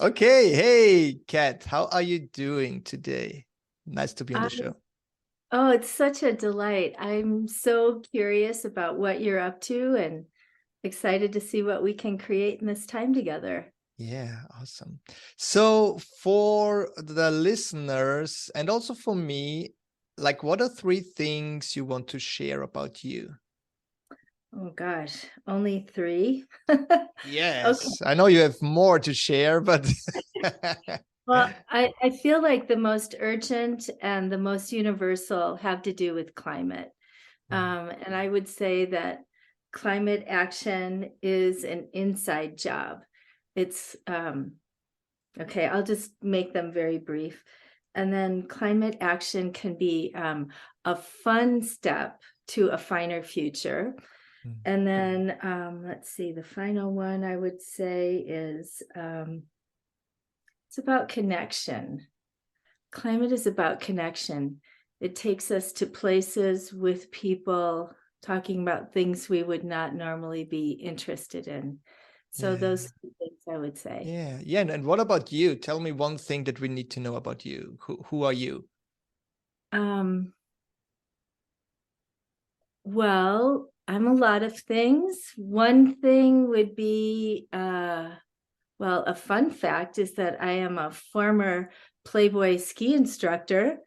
Okay. Hey, Kat, how are you doing today? Nice to be on the Um, show. oh, it's such a delight. I'm so curious about what you're up to and excited to see what we can create in this time together. Yeah, awesome. So for the listeners and also for me, like what are three things you want to share about you? Oh gosh, only three. Okay. Yes, I know you have more to share, but Well, I feel like the most urgent and the most universal have to do with climate. And I would say that climate action is an inside job. It's Okay, I'll just make them very brief. And then climate action can be a fun step to a finer future. And then let's see, the final one I would say is it's about connection. Climate is about connection. It takes us to places with people talking about things we would not normally be interested in. So Yeah, those two things I would say. yeah. And what about you? Tell me one thing that we need to know about you. Who are you? Um, Well, I'm a lot of things. One thing would be, well, a fun fact is that I am a former Playboy ski instructor.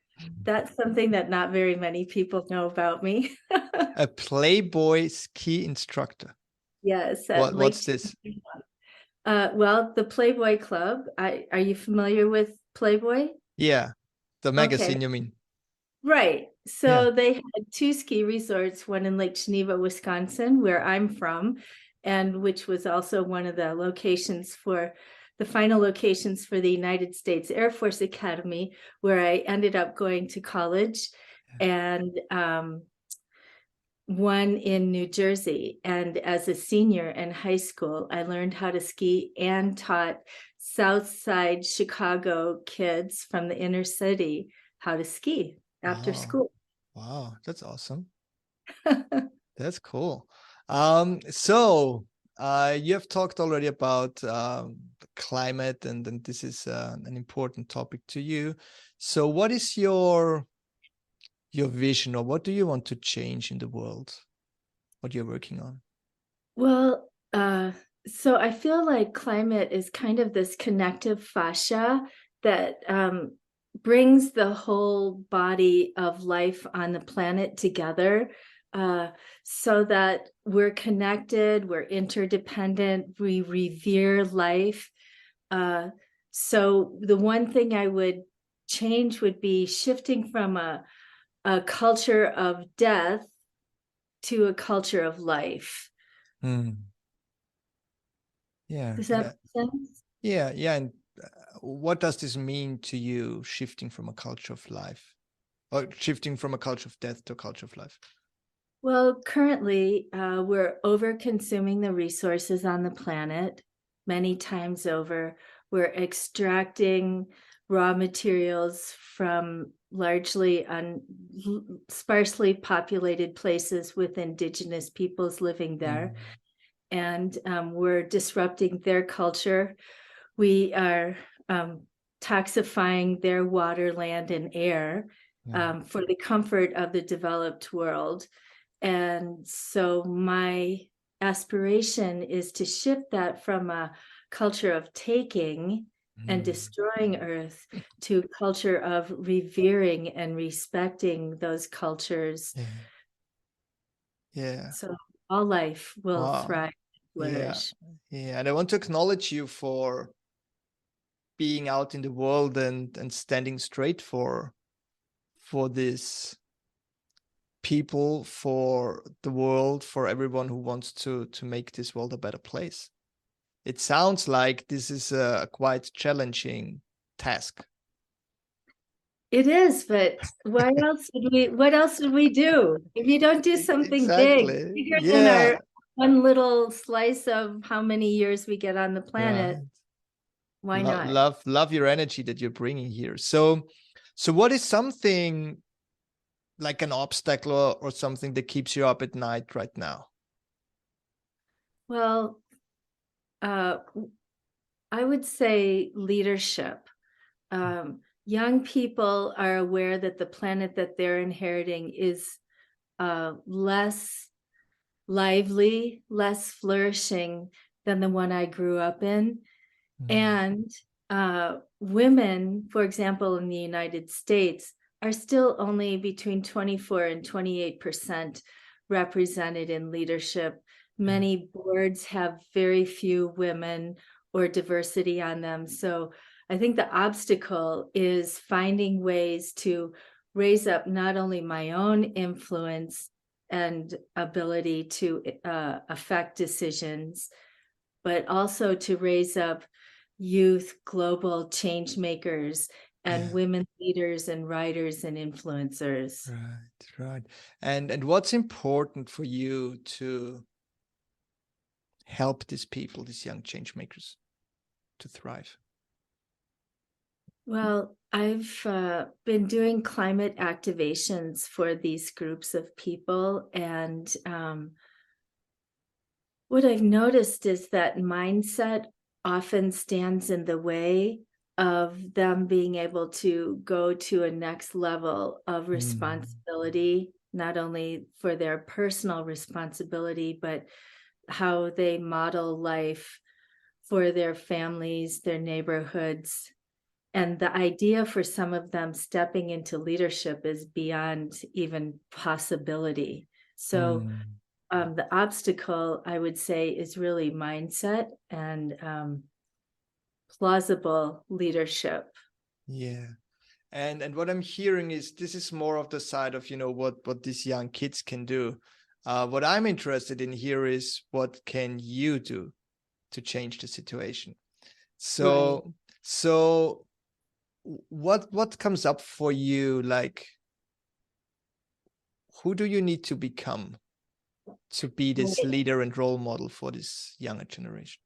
That's something that not very many people know about me. A Playboy ski instructor. Yes, at What's Lake. this? Well, the Playboy Club. Are you familiar with Playboy? Yeah, the Okay, magazine, you mean? right. Yeah. So they had two ski resorts, one in Lake Geneva, Wisconsin, where I'm from, and which was also one of the locations for the final locations for the United States Air Force Academy, where I ended up going to college, and one in New Jersey. And as a senior in high school, I learned how to ski and taught South Side Chicago kids from the inner city how to ski after Wow. school. Wow. That's awesome. That's cool. So you have talked already about climate, and this is an important topic to you. So, what is your vision, or what do you want to change in the world? What you're working on? Well, so I feel like climate is kind of this connective fascia that brings the whole body of life on the planet together, uh, so that we're connected, we're interdependent, we revere life. Uh, so the one thing I would change would be shifting from a culture of death to a culture of life. Hmm. Yeah. Does that make sense? Yeah. And what does this mean to you, shifting from a culture of life, or shifting from a culture of death to a culture of life? Well, currently, we're over consuming the resources on the planet many times over. We're extracting raw materials from largely sparsely populated places with indigenous peoples living there. Mm. And we're disrupting their culture. We are toxifying their water, land, and air Yeah. for the comfort of the developed world. And so my aspiration is to shift that from a culture of taking and Mm. destroying Earth to a culture of revering and respecting those cultures. Yeah. Yeah. So all life will Wow. thrive and Yeah. flourish. Yeah. And I want to acknowledge you for being out in the world and standing straight for this people, for the world, for everyone who wants to make this world a better place. It sounds like this is a quite challenging task. It is, but what else would we do? If you don't do something big, Exactly. bigger than our Yeah. one little slice of how many years we get on the planet, Right. why not? Love your energy that you're bringing here. So what is something like an obstacle or something that keeps you up at night right now? Well, I would say leadership. Young people are aware that the planet that they're inheriting is less lively, less flourishing than the one I grew up in. And women, for example, in the United States, are still only between 24 and 28% represented in leadership. Many boards have very few women or diversity on them. So I think the obstacle is finding ways to raise up not only my own influence and ability to affect decisions, but also to raise up youth global change makers and women leaders and writers and influencers. Right. And what's important for you to help these people, these young change makers, to thrive? Well, I've been doing climate activations for these groups of people, and what I've noticed is that mindset often stands in the way of them being able to go to a next level of responsibility, not only for their personal responsibility, but how they model life for their families, their neighborhoods. And the idea for some of them stepping into leadership is beyond even possibility. So the obstacle, I would say, is really mindset and plausible leadership. Yeah. And what I'm hearing is this is more of the side of, what these young kids can do. What I'm interested in here is what can you do to change the situation? Right. So what comes up for you? Like, who do you need to become to be this Right. leader and role model for this younger generation?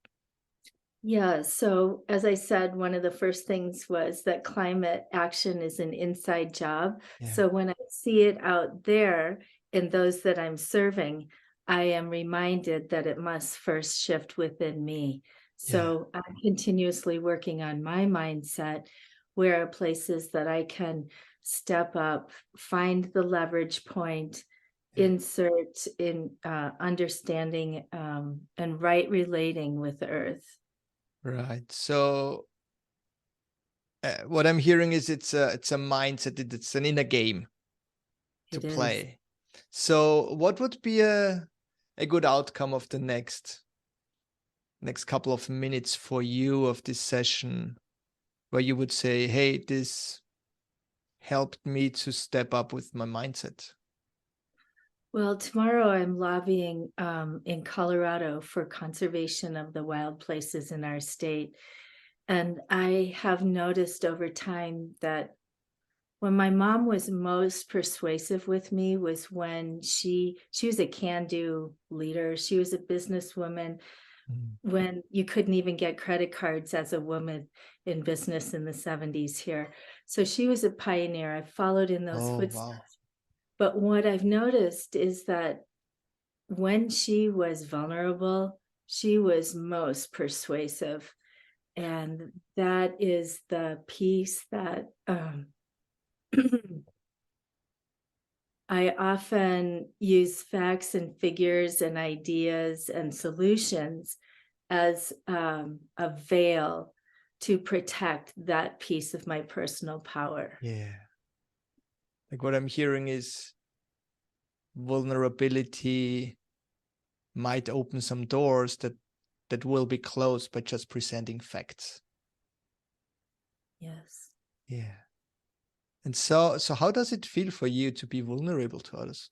Yeah. So, as I said, one of the first things was that climate action is an inside job. Yeah. So, when I see it out there in those that I'm serving, I am reminded that it must first shift within me. Yeah. So, I'm continuously working on my mindset. Where are places that I can step up, find the leverage point, Yeah. insert in understanding and right relating with the earth. Right. So what I'm hearing is it's a mindset. It's an inner game to It is. play. So what would be a good outcome of the next couple of minutes for you of this session, where you would say, hey, this helped me to step up with my mindset? Well, tomorrow I'm lobbying in Colorado for conservation of the wild places in our state. And I have noticed over time that when my mom was most persuasive with me was when she was a can-do leader. She was a businesswoman when you couldn't even get credit cards as a woman in business in the 70s here. So she was a pioneer. I followed in those Oh, footsteps. wow. But what I've noticed is that when she was vulnerable, she was most persuasive. And that is the piece that I often use facts and figures and ideas and solutions as a veil to protect that piece of my personal power. Yeah. Like, what I'm hearing is vulnerability might open some doors that will be closed by just presenting facts. Yes. Yeah. And so how does it feel for you to be vulnerable to others?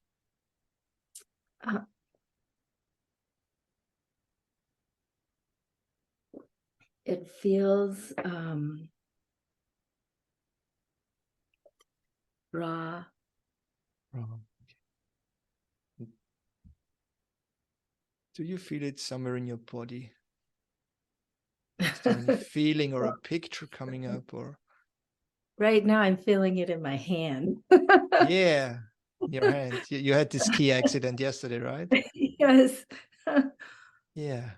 Uh, it feels raw. Wrong. Do you feel it somewhere in your body? Is there any feeling or a picture coming up? Or Right now, I'm feeling it in my hand. yeah, your hand. You had this ski accident yesterday, right? Yes. Yeah.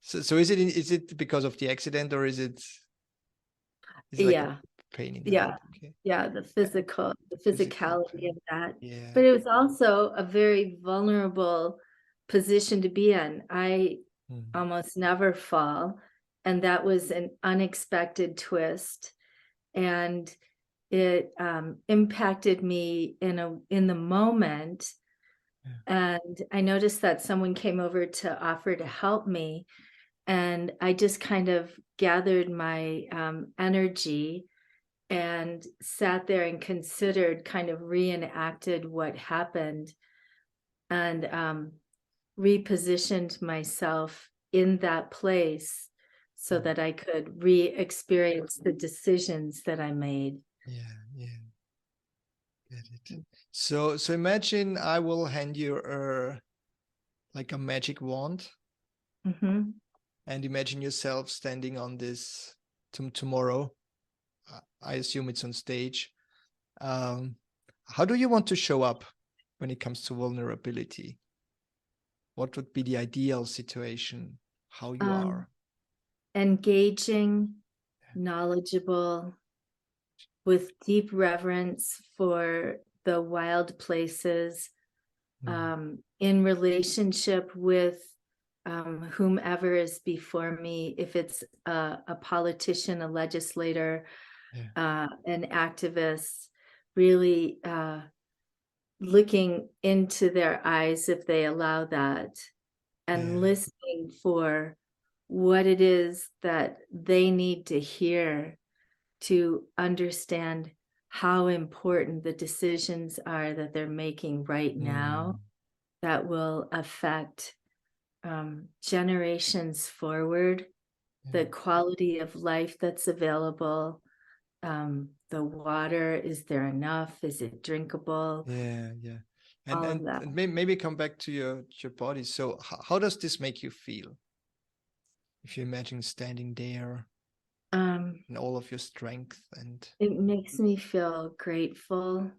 So is it because of the accident, or is it like a Yeah, pain in the yeah, head? Okay. yeah, the Physical physicality pain. of that. Yeah. But it was also a very vulnerable position to be in. I Mm. almost never fall, and that was an unexpected twist, and it impacted me in the moment. Yeah. And I noticed that someone came over to offer to help me, and I just kind of gathered my energy and sat there and considered, kind of reenacted what happened, and repositioned myself in that place so Mm. that I could re-experience the decisions that I made. Yeah. Yeah. Get it. So imagine I will hand you like a magic wand, Mhm. and imagine yourself standing on this tomorrow. I assume it's on stage. Um, how do you want to show up when it comes to vulnerability? What would be the ideal situation? How you Um, are? engaging, knowledgeable, with deep reverence for the wild places, Mm. in relationship with whomever is before me, if it's a politician, a legislator, Yeah. an activist, really looking into their eyes if they allow that, and Yeah. listening for what it is that they need to hear to understand how important the decisions are that they're making right now Mm. that will affect generations forward, the Yeah. quality of life that's available, the water, is there enough? Is it drinkable? Yeah. Yeah. And All of and, that. and maybe come back to your body. So how does this make you feel? If you imagine standing there Um, in all of your strength and it makes me feel grateful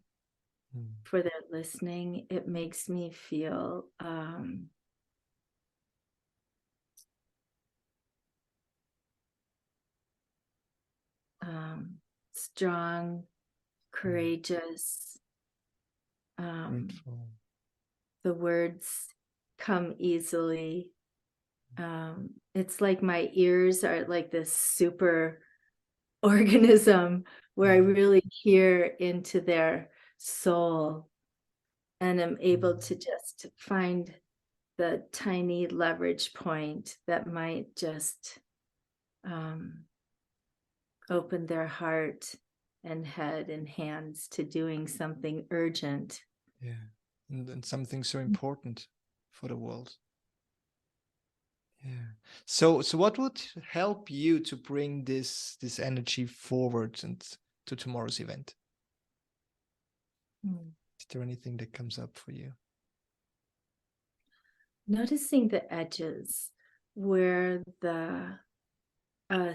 mm. for their listening. It makes me feel strong, Mm. courageous. Grateful. The words come easily. It's like my ears are like this super organism where I Yeah. really hear into their soul, and I'm able Mm. to just find the tiny leverage point that might just um, open their heart and head and hands to doing something urgent. Yeah. And something so important for the world. Yeah. So what would help you to bring this energy forward and to tomorrow's event? Mm. Is there anything that comes up for you? Noticing the edges where the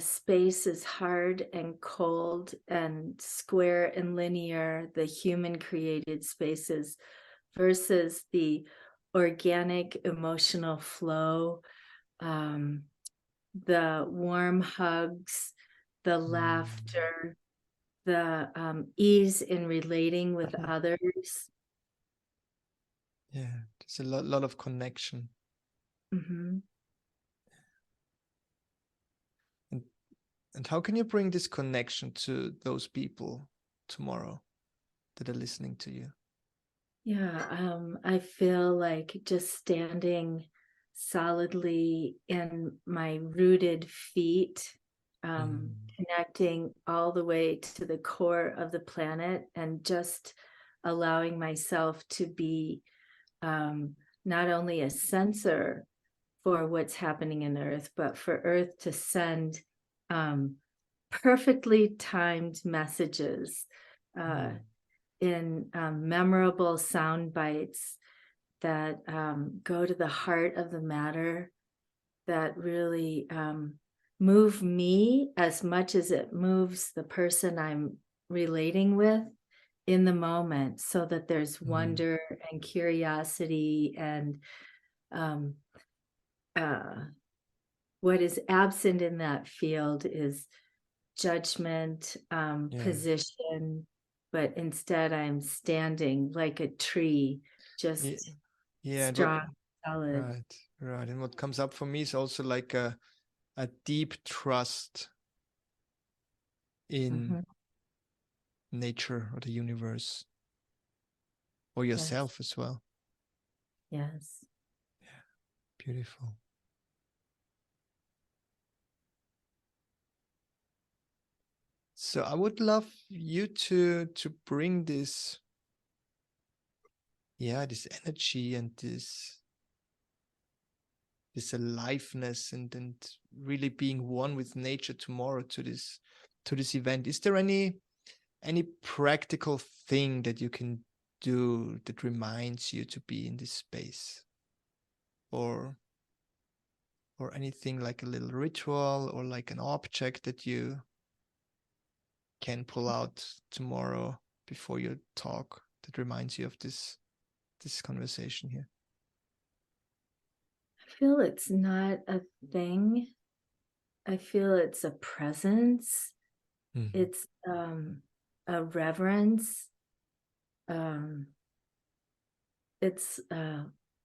space is hard and cold and square and linear, the human created spaces, versus the organic emotional flow, um, the warm hugs, the Mm. laughter, the ease in relating with others. Yeah. There's a lot of connection. Mhm. And and how can you bring this connection to those people tomorrow that are listening to you? Yeah, I feel like just standing solidly in my rooted feet, Mm. connecting all the way to the core of the planet, and just allowing myself to be not only a sensor for what's happening in Earth, but for Earth to send um, perfectly timed messages. Uh, Mm. in memorable sound bites that go to the heart of the matter, that really move me as much as it moves the person I'm relating with in the moment, so that there's Mm. wonder and curiosity and um, uh, what is absent in that field is judgment, position, but instead I'm standing like a tree, Yeah, just yeah. And what, strong, solid. right. And what comes up for me is also like a deep trust in Mhm. nature or the universe or Yes, yourself as well. yes. Beautiful. So I would love you to bring this, this energy and this aliveness and really being one with nature tomorrow to this event. Is there any practical thing that you can do that reminds you to be in this space, or anything like a little ritual or like an object that you can pull out tomorrow before your talk that reminds you of this conversation here? I feel it's not a thing. I feel it's a presence. It's a reverence. Um, it's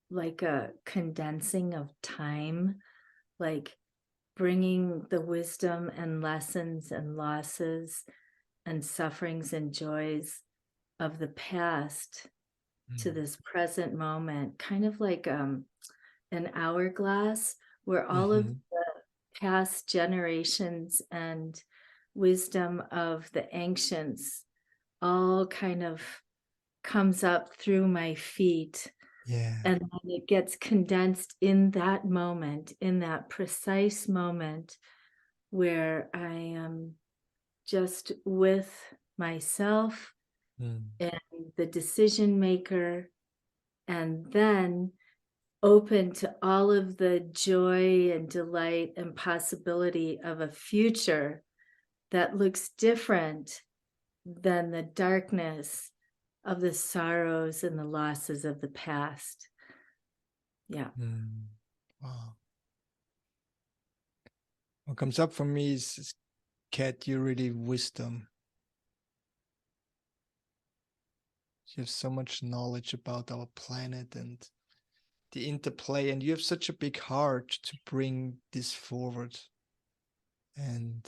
like a condensing of time, like bringing the wisdom and lessons and losses and sufferings and joys of the past to this present moment, kind of like an hourglass where all of Mm-hmm. the past generations and wisdom of the ancients all kind of comes up through my feet, Yeah. and then it gets condensed in that moment, in that precise moment where I am just with myself and the decision maker, and then open to all of the joy and delight and possibility of a future that looks different than the darkness of the sorrows and the losses of the past. Yeah. Wow. What comes up for me is Kat, you're really wisdom. You have so much knowledge about our planet and the interplay, and you have such a big heart to bring this forward. And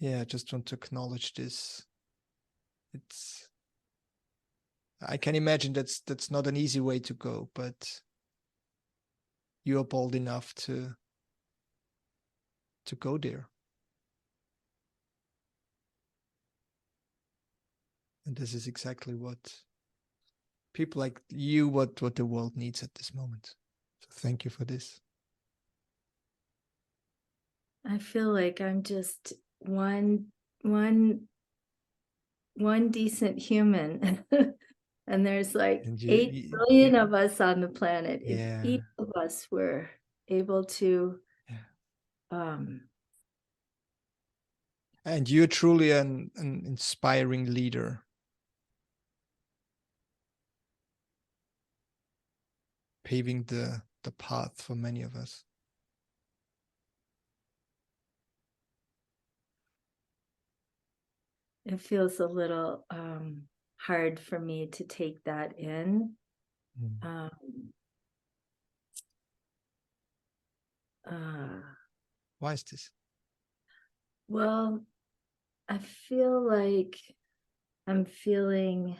I just want to acknowledge this. I can imagine that's not an easy way to go, but you are bold enough to go there. And this is exactly what people like you, what the world needs at this moment. So thank you for this. I feel like I'm just one decent human. And there's like And 8 billion of us on the planet. If each of us were able to and you're truly an inspiring leader, paving the path for many of us. it feels a little hard for me to take that in. Why is this? Well, I feel like I'm feeling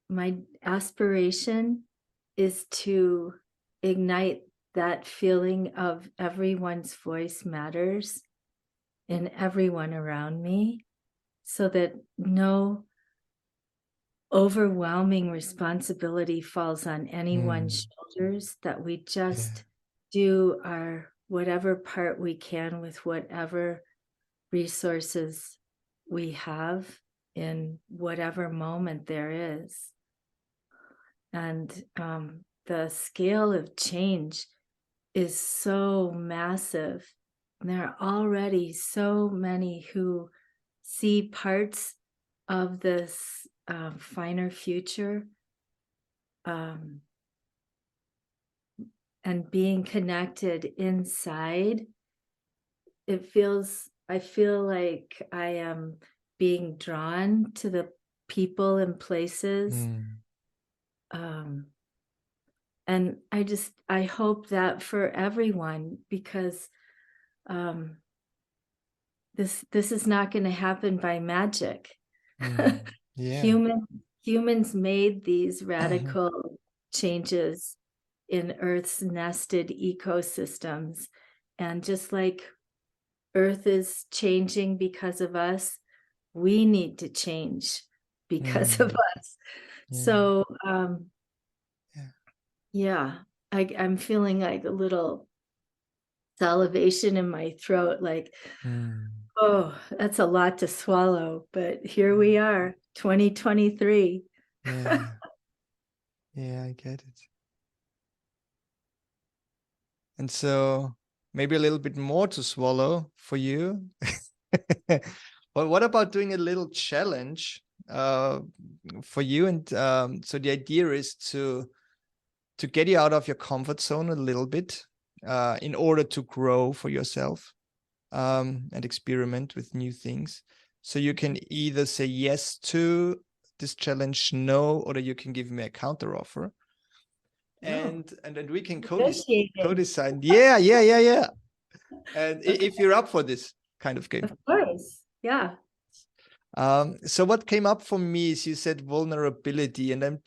my aspiration is to ignite that feeling of everyone's voice matters in everyone around me, so that no overwhelming responsibility falls on anyone's shoulders, that we just do our whatever part we can with whatever resources we have in whatever moment there is. And the scale of change is so massive. And there are already so many who see parts of this finer future, and being connected inside, I feel like I am being drawn to the people and places. Um, and I hope that for everyone, because this is not going to happen by magic. Yeah. Humans made these radical changes in Earth's nested ecosystems. And just like Earth is changing because of us, we need to change because of us. Yeah. So, Yeah. yeah, I'm feeling like a little salivation in my throat, like, oh, that's a lot to swallow, but here we are, 2023. Yeah. Yeah, I get it. And so maybe a little bit more to swallow for you. But what about doing a little challenge for you? And so the idea is to get you out of your comfort zone a little bit in order to grow for yourself and experiment with new things. So you can either say yes to this challenge, no, or you can give me a counter offer. And then we can co-decide. Yeah. And if you're up for this kind of game. Of course. Yeah. So what came up for me is you said vulnerability, and I'm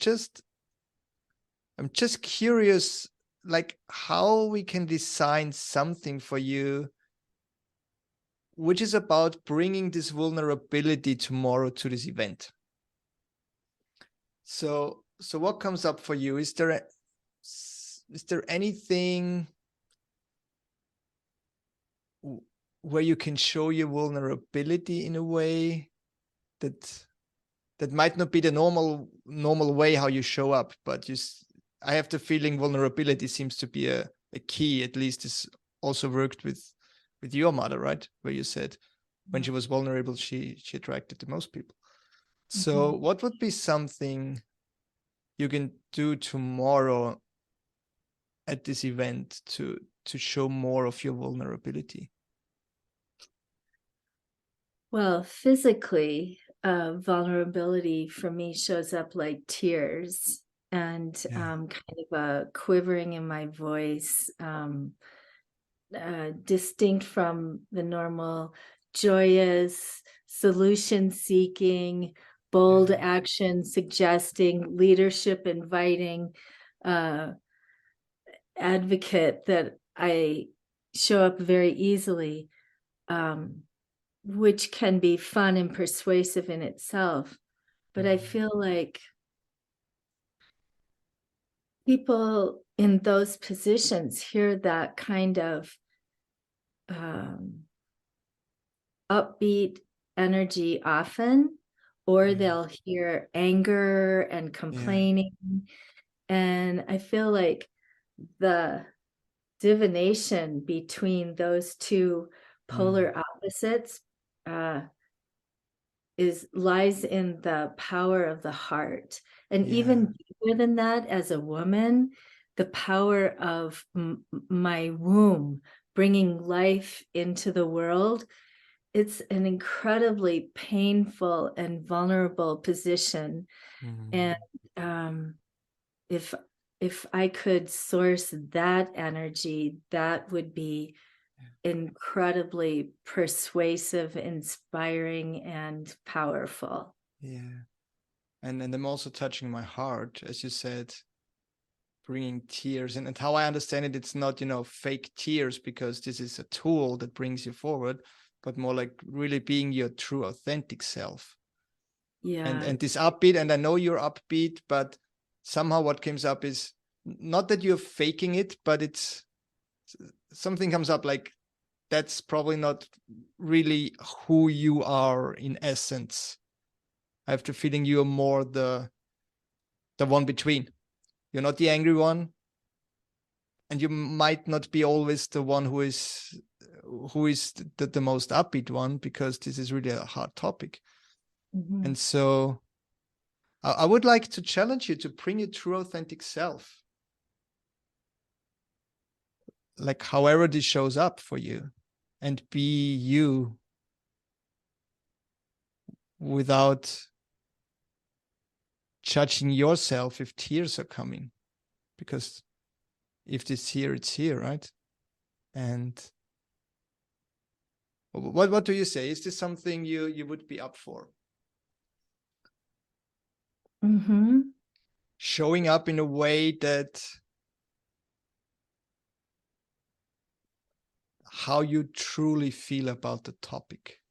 just curious, like how we can design something for you which is about bringing this vulnerability tomorrow to this event. So what comes up for you? Is there anything where you can show your vulnerability in a way that might not be the normal way how you show up, but I have the feeling vulnerability seems to be a key, at least is also worked with your mother, right? Where you said when she was vulnerable, she attracted the most people. So what would be something you can do tomorrow at this event to show more of your vulnerability? Well, physically, vulnerability for me shows up like tears and kind of a quivering in my voice, distinct from the normal joyous, solution-seeking, bold action suggesting, leadership inviting advocate that I show up very easily. Which can be fun and persuasive in itself. But I feel like people in those positions hear that kind of upbeat energy often, or they'll hear anger and complaining. And I feel like the divination between those two polar opposites lies in the power of the heart. And even deeper than that, as a woman, the power of my womb bringing life into the world. It's an incredibly painful and vulnerable position. And if I could source that energy, that would be incredibly persuasive, inspiring, and powerful. Yeah. And I'm also touching my heart, as you said, bringing tears. And how I understand it, it's not, fake tears, because this is a tool that brings you forward, but more like really being your true, authentic self. Yeah. And this upbeat, and I know you're upbeat, but somehow what comes up is not that you're faking it, but it's something comes up like, that's probably not really who you are in essence. I have the feeling you're more the one between. You're not the angry one, and you might not be always the one who is the most upbeat one, because this is really a hard topic. Mhm. And so I would like to challenge you to bring your true authentic self, like however this shows up for you, and be you without judging yourself if tears are coming, because if it's here, right? And what do you say? Is this something you would be up for? Mm-hmm. Showing up in a way that how you truly feel about the topic.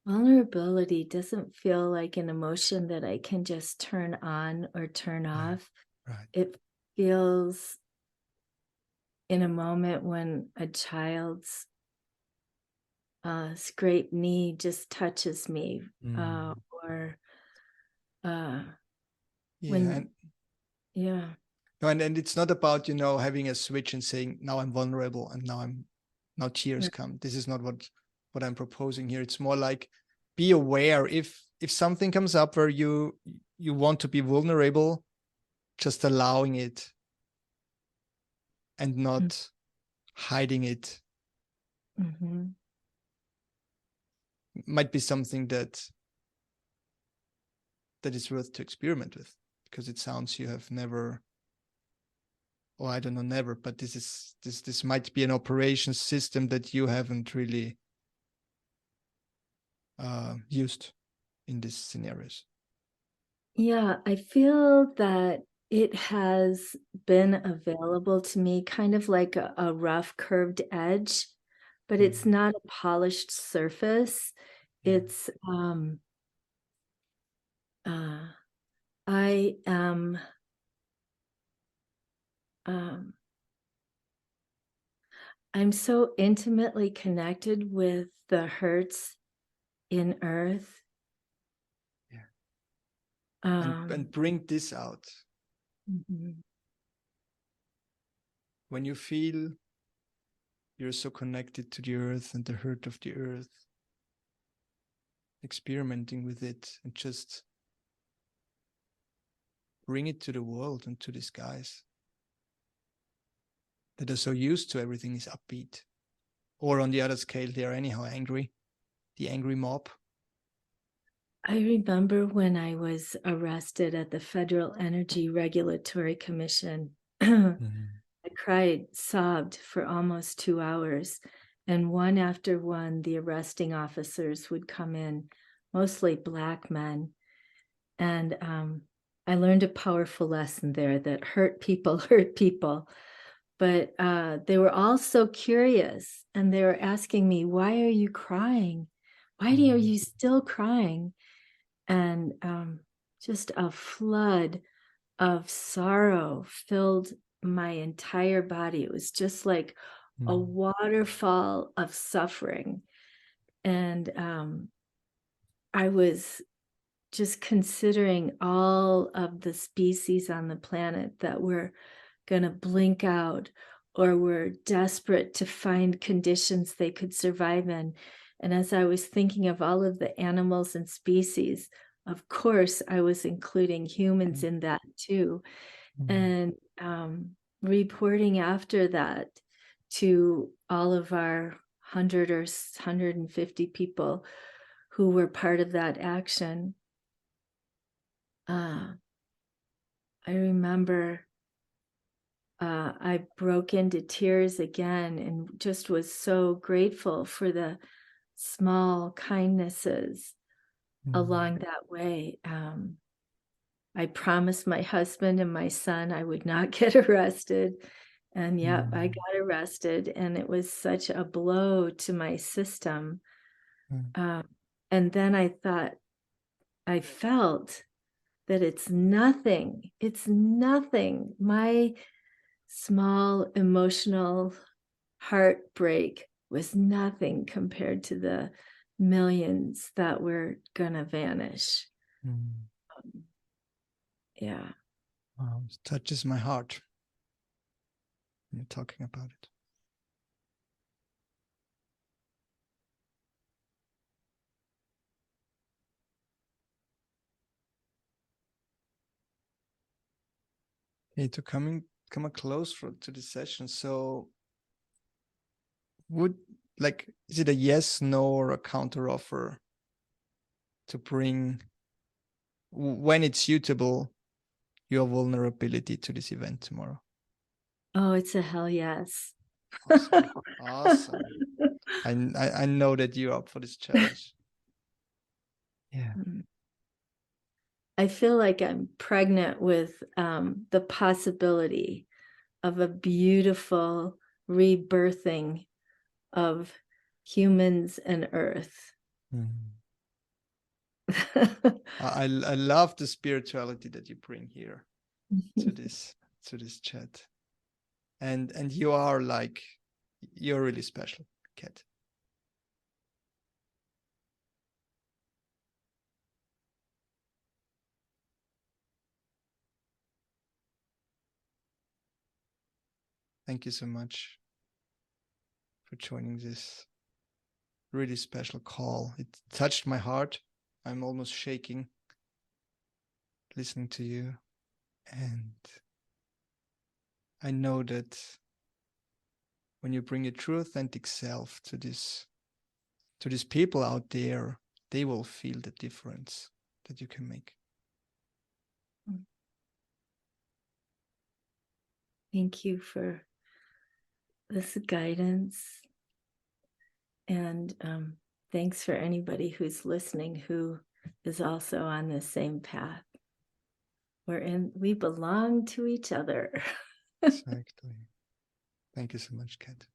Vulnerability doesn't feel like an emotion that I can just turn on or turn off. Right. It feels in a moment when a child's scraped knee just touches me, or Yeah, when, yeah. no, and it's not about, having a switch and saying, now I'm vulnerable and now tears come. This is not what I'm proposing here. It's more like, be aware if something comes up where you want to be vulnerable, just allowing it and not hiding it. Mm-hmm. Might be something that is worth to experiment with, because it sounds you have never, or I don't know, never, but this might be an operation system that you haven't really used in these scenarios. Yeah, I feel that it has been available to me kind of like a rough curved edge, but it's not a polished surface. It's I am I'm so intimately connected with the hurts in earth. Yeah. Um, And bring this out. mhm. When you feel you're so connected to the earth and the hurt of the earth, experimenting with it and just bring it to the world and to the skies that are so used to everything is upbeat. Or on the other scale, they are anyhow angry, the angry mob. I remember when I was arrested at the Federal Energy Regulatory Commission. I cried, sobbed for almost 2 hours. And one after one, the arresting officers would come in, mostly Black men. And I learned a powerful lesson there that hurt people hurt people. But they were all so curious, and they were asking me, why are you crying? Why are you still crying? And just a flood of sorrow filled my entire body. It was just like a waterfall of suffering. And I was just considering all of the species on the planet that were going to blink out or were desperate to find conditions they could survive in. And as I was thinking of all of the animals and species, of course, I was including humans in that too. And reporting after that to all of our 100 or 150 people who were part of that action. I remember I broke into tears again and just was so grateful for the small kindnesses along that way. I promised my husband and my son I would not get arrested. And yep, I got arrested, and it was such a blow to my system. And then I felt that it's nothing. It's nothing. My small emotional heartbreak was nothing compared to the millions that were gonna vanish. Yeah. It touches my heart when you're talking about it. Okay, to come a close to the session. So is it a yes, no, or a counter offer to bring, when it's suitable, your vulnerability to this event tomorrow? Oh, it's a hell yes. Awesome. Awesome. I know that you're up for this challenge. Yeah. I feel like I'm pregnant with the possibility of a beautiful rebirthing of humans and Earth. I love the spirituality that you bring here to this chat, and you're really special, Kat. Thank you so much for joining this really special call. It touched my heart. I'm almost shaking listening to you, and I know that when you bring your true authentic self to these people out there, they will feel the difference that you can make. Thank you for this guidance. And thanks for anybody who's listening who is also on the same path. We belong to each other. Exactly. Thank you so much, Kat.